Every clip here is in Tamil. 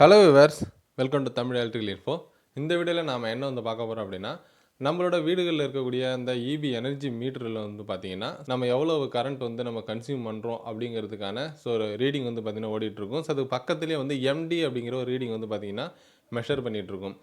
Hello viewers, welcome to Tamil electrical info. இந்த வீடியோவில் நாம் என்ன வந்து பார்க்க போகிறோம் அப்படின்னா, நம்மளோட வீடுகளில் இருக்கக்கூடிய அந்த இபி எனர்ஜி மீட்டரில் வந்து பார்த்தீங்கன்னா, நம்ம எவ்வளோ கரண்ட் வந்து நம்ம கன்சியூம் பண்ணுறோம் அப்படிங்கிறதுக்கான ஒரு ரீடிங் வந்து பார்த்தீங்கன்னா ஓடிட்டுருக்கும். ஸோ அது பக்கத்துலேயே வந்து எம்டி அப்படிங்கிற ஒரு ரீடிங் வந்து பார்த்தீங்கன்னா மெஷர் பண்ணிகிட்ருக்கும்.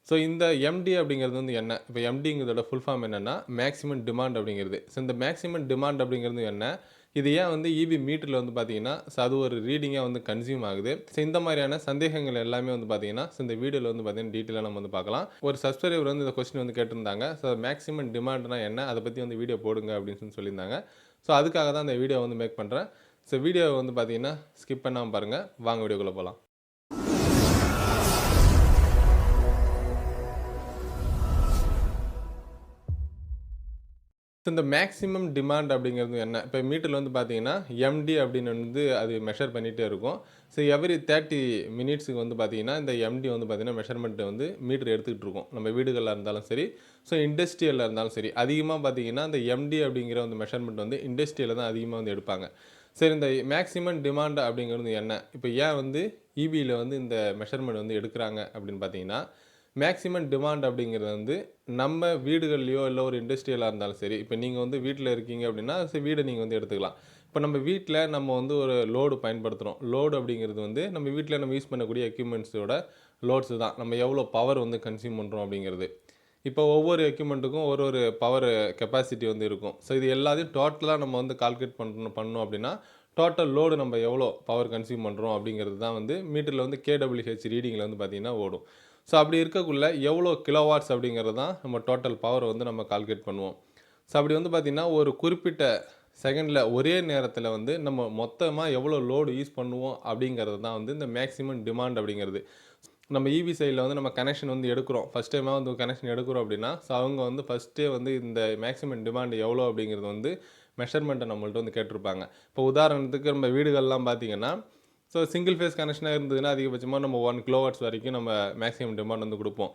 ஸோ இந்த எம்டி அப்படிங்கிறது வந்து என்ன? இப்போ எம்டிங்கிறதோட ஃபுல் ஃபார்ம் என்னென்னா மேக்ஸிமம் டிமாண்ட் அப்படிங்கிறது. ஸோ இந்த மேக்ஸிமம் டிமாண்ட் அப்படிங்கிறது என்ன? இது ஏன் வந்து இபி மீட்டரில் வந்து பார்த்தீங்கன்னா அது ஒரு ரீடிங்காக வந்து கன்சியூம் ஆகுது. ஸோ இந்த மாதிரியான சந்தேகங்கள் எல்லாமே வந்து பார்த்தீங்கன்னா இந்த வீடியோவில் வந்து பார்த்தீங்கன்னா டீட்டெயிலாக நம்ம வந்து பார்க்கலாம். ஒரு சப்ஸ்கிரைபர் வந்து இந்த கொஸ்டின் வந்து கேட்டிருந்தாங்க. ஸோ மேக்ஸிமம் டிமாண்ட்னா என்ன, அதை பற்றி வந்து வீடியோ போடுங்க அப்படின்னு சொல்லியிருந்தாங்க. ஸோ அதுக்காக தான் இந்த வீடியோ வந்து மேக் பண்ணுறேன். ஸோ வீடியோ வந்து பார்த்தீங்கன்னா ஸ்கிப் பண்ணாமல் பாருங்கள். வாங்க வீடியோக்குள்ளே போகலாம். இந்த மேக்ஸிமம் டிமாண்ட் அப்படிங்கிறது என்ன? இப்போ மீட்டரில் வந்து பார்த்தீங்கன்னா எம்டி அப்படின்னு வந்து அது மெஷர் பண்ணிகிட்டே இருக்கும். ஸோ எவ்ரி 30 மினிட்ஸுக்கு வந்து பார்த்தீங்கன்னா இந்த எம்டி வந்து பார்த்தீங்கன்னா மெஷர்மெண்ட்டை வந்து மீட்டர் எடுத்துக்கிட்டு இருக்கும். நம்ம வீடுகளில் இருந்தாலும் சரி, ஸோ இண்டஸ்ட்ரியலில் இருந்தாலும் சரி, அதிகமாக பார்த்தீங்கன்னா இந்த எம்டி அப்படிங்கிற அந்த மெஷர்மெண்ட் வந்து இண்டஸ்ட்ரியில் தான் அதிகமாக வந்து எடுப்பாங்க. சரி, இந்த மேக்ஸிமம் டிமாண்ட் அப்படிங்கிறது என்ன? இப்போ ஏன் வந்து இபியில் வந்து இந்த மெஷர்மெண்ட் வந்து எடுக்கிறாங்க அப்படின்னு பார்த்தீங்கன்னா, மேக்ஸிமம் டிமாண்ட் அப்படிங்கிறது வந்து நம்ம வீடுகள்லையோ இல்லை ஒரு இண்டஸ்ட்ரியலாக இருந்தாலும் சரி, இப்போ நீங்கள் வந்து வீட்டில் இருக்கீங்க அப்படின்னா வீடை நீங்கள் வந்து எடுத்துக்கலாம். இப்போ நம்ம வீட்டில் நம்ம வந்து ஒரு லோடு பயன்படுத்துகிறோம். லோடு அப்படிங்கிறது வந்து நம்ம வீட்டில் நம்ம யூஸ் பண்ணக்கூடிய எக்யூப்மெண்ட்ஸோட லோட்ஸு தான். நம்ம எவ்வளோ பவர் வந்து கன்சியூம் பண்ணுறோம் அப்படிங்கிறது. இப்போ ஒவ்வொரு எக்யூப்மெண்ட்டுக்கும் ஒரு பவர் கெப்பாசிட்டி வந்து இருக்கும். ஸோ இது எல்லாத்தையும் டோட்டலாக நம்ம வந்து கால்குலேட் பண்ணோம் அப்படின்னா டோட்டல் லோடு நம்ம எவ்வளோ பவர் கன்சியூம் பண்ணுறோம் அப்படிங்கிறது தான் வந்து மீட்டரில் வந்து கேடபிள்யூஹெச் ரீடிங்கில் வந்து பார்த்திங்கன்னா ஓடும். ஸோ அப்படி இருக்கக்குள்ள எவ்வளோ கிலோவாட்ஸ் அப்படிங்கிறது தான் நம்ம டோட்டல் பவர் வந்து நம்ம கால்குலேட் பண்ணுவோம். ஸோ அப்படி வந்து பார்த்திங்கன்னா ஒரு குறிப்பிட்ட செகண்டில் ஒரே நேரத்தில் வந்து நம்ம மொத்தமாக எவ்வளோ லோடு யூஸ் பண்ணுவோம் அப்படிங்கிறது தான் வந்து இந்த மேக்ஸிமம் டிமாண்ட் அப்படிங்கிறது. நம்ம இபி சைடில் வந்து நம்ம கனெக்ஷன் வந்து எடுக்கிறோம். ஃபஸ்ட் டைமாக வந்து கனெக்ஷன் எடுக்கிறோம் அப்படின்னா ஸோ அவங்க வந்து ஃபஸ்ட்டே வந்து இந்த மேக்ஸிமம் டிமாண்ட் எவ்வளோ அப்படிங்கிறது வந்து மெஷர்மெண்ட்டை நம்மள்ட்ட வந்து கேட்டிருப்பாங்க. இப்போ உதாரணத்துக்கு நம்ம வீடுகள்லாம் பார்த்திங்கன்னா ஸோ சிங்கிள் ஃபேஸ் கனெக்ஷனாக இருந்ததுன்னா அதிகபட்சமாக நம்ம 1 கிலோவாட்ஸ் வரைக்கும் நம்ம மேக்ஸிமம் டிமாண்ட் வந்து கொடுப்போம்.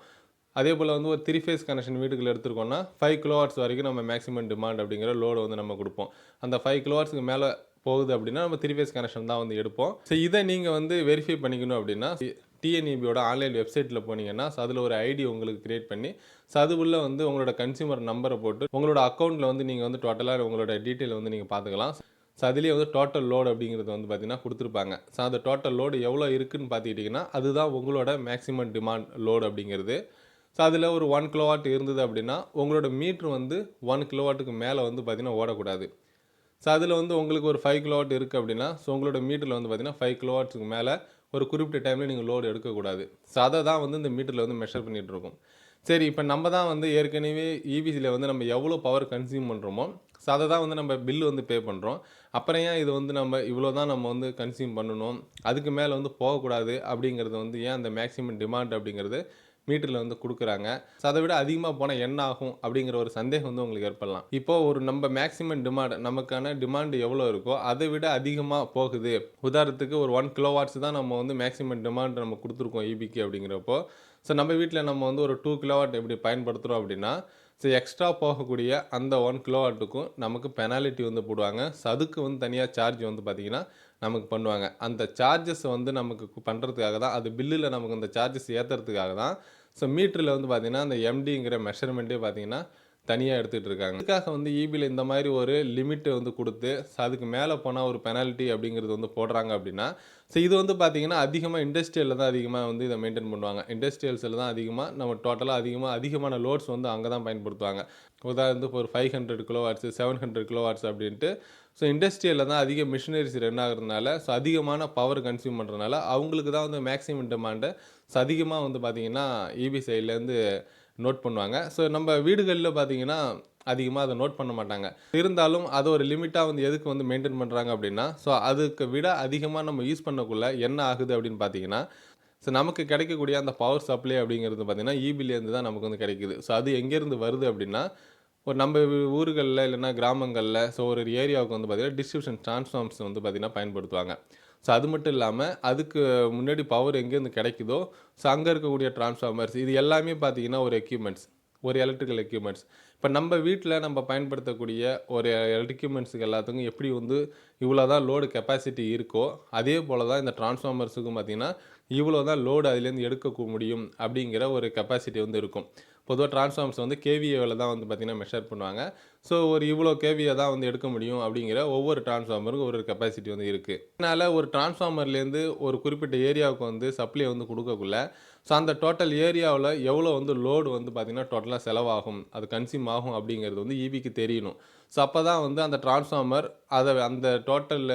அதே போல் வந்து ஒரு 3 ஃபேஸ் கனெக்ஷன் வீட்டுக்குள்ள எடுத்துருக்கோம்னா 5 கிலோவாட்ஸ் வரைக்கும் நம்ம மேக்ஸிமம் டிமாண்ட் அப்படிங்கிற லோடு வந்து நம்ம கொடுப்போம். அந்த 5 கிலோவாட்ஸுக்கு மேலே போகுது அப்படின்னா நம்ம 3 ஃபேஸ் கனெக்ஷன் தான் வந்து எடுப்போம். ஸோ இதை நீங்கள் வந்து வெரிஃபை பண்ணிக்கணும் அப்படின்னா டிஎன்இபியோட ஆன்லைன் வெப்சைட்டில் போனீங்கன்னா ஸோ அதில் ஒரு ஐடி உங்களுக்கு கிரியேட் பண்ணி ஸோ அது உள்ள வந்து உங்களோட கன்சியூமர் நம்பரை போட்டு உங்களோட அக்கௌண்ட்டில் வந்து நீங்கள் வந்து டோட்டலாக உங்களோட டீட்டெயில் வந்து நீங்கள் பார்த்துக்கலாம். ஸோ அதுலேயே வந்து டோட்டல் லோடு அப்படிங்கிறது வந்து பார்த்திங்கன்னா கொடுத்துருப்பாங்க. ஸோ அந்த டோட்டல் லோடு எவ்வளோ இருக்குதுன்னு பார்த்துக்கிட்டிங்கன்னா அதுதான் உங்களோட மேக்ஸிமம் டிமாண்ட் லோடு அப்படிங்கிறது. ஸோ அதில் ஒரு 1 கிலோவாட் இருந்தது அப்படின்னா உங்களோட மீட்ரு வந்து 1 கிலோவாட்டுக்கு மேலே வந்து பார்த்திங்கன்னா ஓடக்கூடாது. ஸோ அதில் வந்து உங்களுக்கு ஒரு 5 கிலோவாட் இருக்குது அப்படின்னா ஸோ உங்களோட மீட்டரில் வந்து பார்த்திங்கன்னா 5 கிலோவாட்ஸுக்கு மேலே ஒரு குறிப்பிட்ட டைமில் நீங்கள் லோடு எடுக்கக்கூடாது. ஸோ அதை தான் வந்து இந்த மீட்டரில் வந்து மெஷர் பண்ணிகிட்ருக்கோம். சரி, இப்போ நம்ம தான் வந்து ஏற்கனவே இபிசியில் வந்து நம்ம எவ்வளோ பவர் கன்சியூம் பண்ணுறோமோ ஸோ அதை தான் வந்து நம்ம பில்லு வந்து பே பண்ணுறோம். அப்புறம் ஏன் இது வந்து நம்ம இவ்வளோ தான் நம்ம வந்து கன்சியூம் பண்ணணும், அதுக்கு மேலே வந்து போகக்கூடாது அப்படிங்கிறது வந்து ஏன் அந்த மேக்ஸிமம் டிமாண்ட் அப்படிங்கிறது மீட்டரில் வந்து கொடுக்குறாங்க. ஸோ அதை விட அதிகமாக போனால் என்ன ஆகும் அப்படிங்கிற ஒரு சந்தேகம் வந்து உங்களுக்கு ஏற்படலாம். இப்போது ஒரு நம்ம மேக்ஸிமம் டிமாண்ட் நமக்கான டிமாண்டு எவ்வளோ இருக்கோ அதை விட அதிகமாக போகுது. உதாரணத்துக்கு ஒரு 1 கிலோவாட்ஸ் தான் நம்ம வந்து மேக்ஸிமம் டிமாண்ட் நம்ம கொடுத்துருக்கோம் இபிக்கு அப்படிங்கிறப்போ ஸோ நம்ம வீட்டில் நம்ம வந்து ஒரு 2 கிலோவாட் எப்படி பயன்படுத்துகிறோம் அப்படின்னா ஸோ எக்ஸ்ட்ரா போகக்கூடிய அந்த 1 கிலோவாட்டுக்கும் நமக்கு பெனாலிட்டி வந்து போடுவாங்க. ஸோ அதுக்கு வந்து தனியாக சார்ஜ் வந்து பார்த்திங்கன்னா நமக்கு பண்ணுவாங்க. அந்த சார்ஜஸ் வந்து நமக்கு பண்ணுறதுக்காக தான், அது பில்லில் நமக்கு அந்த சார்ஜஸ் ஏற்றுறதுக்காக தான் ஸோ மீட்டரில் வந்து பார்த்திங்கன்னா அந்த எம்டிங்கிற மெஷர்மெண்ட்டே பார்த்திங்கன்னா தனியாக எடுத்துகிட்டு இருக்காங்க. அதுக்காக வந்து இபியில் இந்த மாதிரி ஒரு லிமிட்டை வந்து கொடுத்து ஸோ அதுக்கு மேலே போனால் ஒரு பெனால்ட்டி அப்படிங்கிறது வந்து போடுறாங்க அப்படின்னா ஸோ இது வந்து பார்த்திங்கன்னா அதிகமாக இண்டஸ்ட்ரியலில் தான் அதிகமாக வந்து இதை மெயின்டைன் பண்ணுவாங்க. இண்டஸ்ட்ரியல்ஸில் தான் அதிகமாக நம்ம டோட்டலாக அதிகமான லோட்ஸ் வந்து அங்கே தான் பயன்படுத்துவாங்க. உதாரணத்துக்கு ஒரு 500 கிலோவாட்ஸு 700 கிலோவாட்ஸ் அப்படின்ட்டு ஸோ இண்டஸ்ட்ரியலில் தான் அதிக மிஷினரிஸ் ரன் ஆகிறதுனால ஸோ அதிகமான பவர் கன்சியூம் பண்ணுறதுனால அவங்களுக்கு தான் வந்து மேக்ஸிமம் டிமாண்டை ஸோ அதிகமாக வந்து பார்த்திங்கன்னா இபி சைட்லேருந்து நோட் பண்ணுவாங்க. ஸோ நம்ம வீடுகளில் பார்த்திங்கன்னா அதிகமாக அதை நோட் பண்ண மாட்டாங்க. இருந்தாலும் அது ஒரு லிமிட்டாக வந்து எதுக்கு வந்து மெயின்டைன் பண்ணுறாங்க அப்படின்னா ஸோ அதுக்கு விட அதிகமாக நம்ம யூஸ் பண்ணக்குள்ளே என்ன ஆகுது அப்படின்னு பார்த்தீங்கன்னா ஸோ நமக்கு கிடைக்கக்கூடிய அந்த பவர் சப்ளை அப்படிங்கிறது பார்த்திங்கன்னா இபிலேருந்து தான் நமக்கு வந்து கிடைக்குது. ஸோ அது எங்கேருந்து வருது அப்படின்னா ஒரு நம்ம ஊர்களில் இல்லைன்னா கிராமங்களில் ஸோ ஒரு ஏரியாவுக்கு வந்து பார்த்திங்கன்னா டிஸ்ட்ரிபியூஷன் டிரான்ஸ்ஃபார்ம்ஸ் வந்து பார்த்திங்கன்னா பயன்படுத்துவாங்க. ஸோ அது மட்டும் இல்லாமல் அதுக்கு முன்னாடி பவர் எங்கேருந்து கிடைக்குதோ ஸோ அங்கே இருக்கக்கூடிய டிரான்ஸ்ஃபார்மர்ஸ் இது எல்லாமே பார்த்திங்கன்னா ஒரு எக்யூப்மெண்ட்ஸ், ஒரு எலக்ட்ரிக்கல் எக்யூப்மெண்ட்ஸ். இப்போ நம்ம வீட்டில் நம்ம பயன்படுத்தக்கூடிய ஒரு எக்யூப்மெண்ட்ஸுக்கு எல்லாத்துக்கும் எப்படி வந்து இவ்வளோ தான் லோடு கெப்பாசிட்டி இருக்கோ அதே போல் தான் இந்த டிரான்ஸ்ஃபார்மர்ஸுக்கும் பார்த்திங்கன்னா இவ்வளோ தான் லோடு அதுலேருந்து எடுக்க முடியும் அப்படிங்கிற ஒரு கெப்பாசிட்டி வந்து இருக்கும். பொதுவாக டிரான்ஸ்ஃபார்மர்ஸ் வந்து கேவிஏவில் தான் வந்து பார்த்திங்கன்னா மெஷர் பண்ணுவாங்க. ஸோ ஒரு இவ்வளோ கேவியை தான் வந்து எடுக்க முடியும் அப்படிங்கிற ஒவ்வொரு டிரான்ஸ்ஃபார்மருக்கும் ஒரு கெப்பாசிட்டி வந்து இருக்குது. அதனால் ஒரு டிரான்ஸ்ஃபார்மர்லேருந்து ஒரு குறிப்பிட்ட ஏரியாவுக்கு வந்து சப்ளை வந்து கொடுக்கக்குள்ள ஸோ அந்த டோட்டல் ஏரியாவில் எவ்வளோ வந்து லோடு வந்து பார்த்திங்கன்னா டோட்டலாக செலவாகும், அது கன்சியூம் ஆகும் அப்படிங்கிறது வந்து ஈபிக்கு தெரியணும். ஸோ அப்போ தான் வந்து அந்த டிரான்ஸ்ஃபார்மர் அந்த டோட்டல்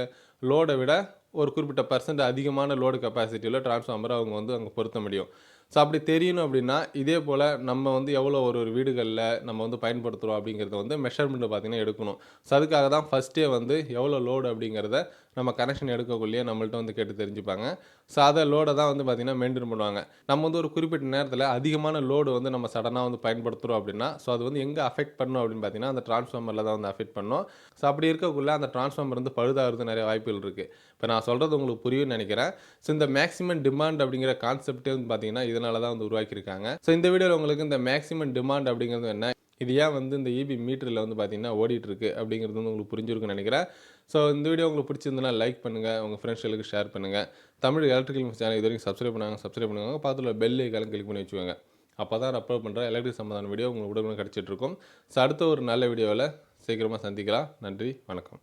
லோடை விட ஒரு குறிப்பிட்ட பர்சன்ட் அதிகமான லோடு கெப்பாசிட்டியில் டிரான்ஸ்ஃபார்மரை அவங்க வந்து அங்கே பொருத்த முடியும். ஸோ அப்படி தெரியணும் அப்படின்னா இதே போல் நம்ம வந்து எவ்வளோ ஒரு வீடுகளில் நம்ம வந்து பயன்படுத்துகிறோம் அப்படிங்கிறத வந்து மெஷர்மெண்ட்டு பார்த்திங்கன்னா எடுக்கணும். ஸோ அதுக்காக தான் ஃபஸ்ட்டே வந்து எவ்வளோ லோடு அப்படிங்கிறத நம்ம கனெக்ஷன் எடுக்கக்குள்ளேயே நம்மள்ட்ட வந்து கேட்டு தெரிஞ்சுப்பாங்க. ஸோ அதை லோடை தான் வந்து பார்த்திங்கன்னா மெயின்டைன் பண்ணுவாங்க. நம்ம வந்து ஒரு குறிப்பிட்ட நேரத்தில் அதிகமான லோடு வந்து நம்ம சடனாக வந்து பயன்படுத்துகிறோம் அப்படின்னா ஸோ அது வந்து எங்கே அஃபெக்ட் பண்ணும் அப்படின்னு பார்த்திங்கன்னா அந்த டிரான்ஸ்ஃபார்மரில் தான் வந்து அஃபெக்ட் பண்ணும். ஸோ அப்படி இருக்கக்குள்ள அந்த டிரான்ஸ்ஃபார்மர் வந்து பழுதாகிறது நிறைய வாய்ப்புகள் இருக்குது. இப்போ நான் சொல்கிறது உங்களுக்கு புரியும்னு நினைக்கிறேன். ஸோ இந்த மேக்ஸிமம் டிமாண்ட் அப்படிங்கிற கான்செப்டே வந்து பார்த்திங்கன்னா இதனால தான் வந்து உருவாக்கியிருக்காங்க. ஸோ இந்த வீடியோவில் உங்களுக்கு இந்த மேக்ஸிமம் டிமாண்ட் அப்படிங்கிறது என்ன, இது ஏன் வந்து இந்த இபி மீட்டரில் வந்து பார்த்திங்கன்னா ஓடிட்டுருக்கு அப்படிங்கிறது வந்து உங்களுக்கு புரிஞ்சிருக்குன்னு நினைக்கிறேன். ஸோ இந்த வீடியோ உங்களுக்கு பிடிச்சிருந்தனா லைக் பண்ணுங்கள், உங்கள் ஃப்ரெண்ட்ஸ்களுக்கு ஷேர் பண்ணுங்கள். தமிழ் எலக்ட்ரிக்கல் சேனல் இது வரைக்கும் சப்ஸ்கிரைப் பண்ணுவாங்க. பக்கத்தில் பெல் ஐக்கான் கிளிக் பண்ணி வச்சுக்கோங்க. அப்போ தான் நான் அப்லோட் பண்ணுற எலக்ட்ரிக் சம்பந்தமான வீடியோ உங்களுக்கு உடனே கிடச்சிட்ருக்கும். ஸோ அடுத்த ஒரு நல்ல வீடியோவில் சீக்கிரமாக சந்திக்கலாம். நன்றி, வணக்கம்.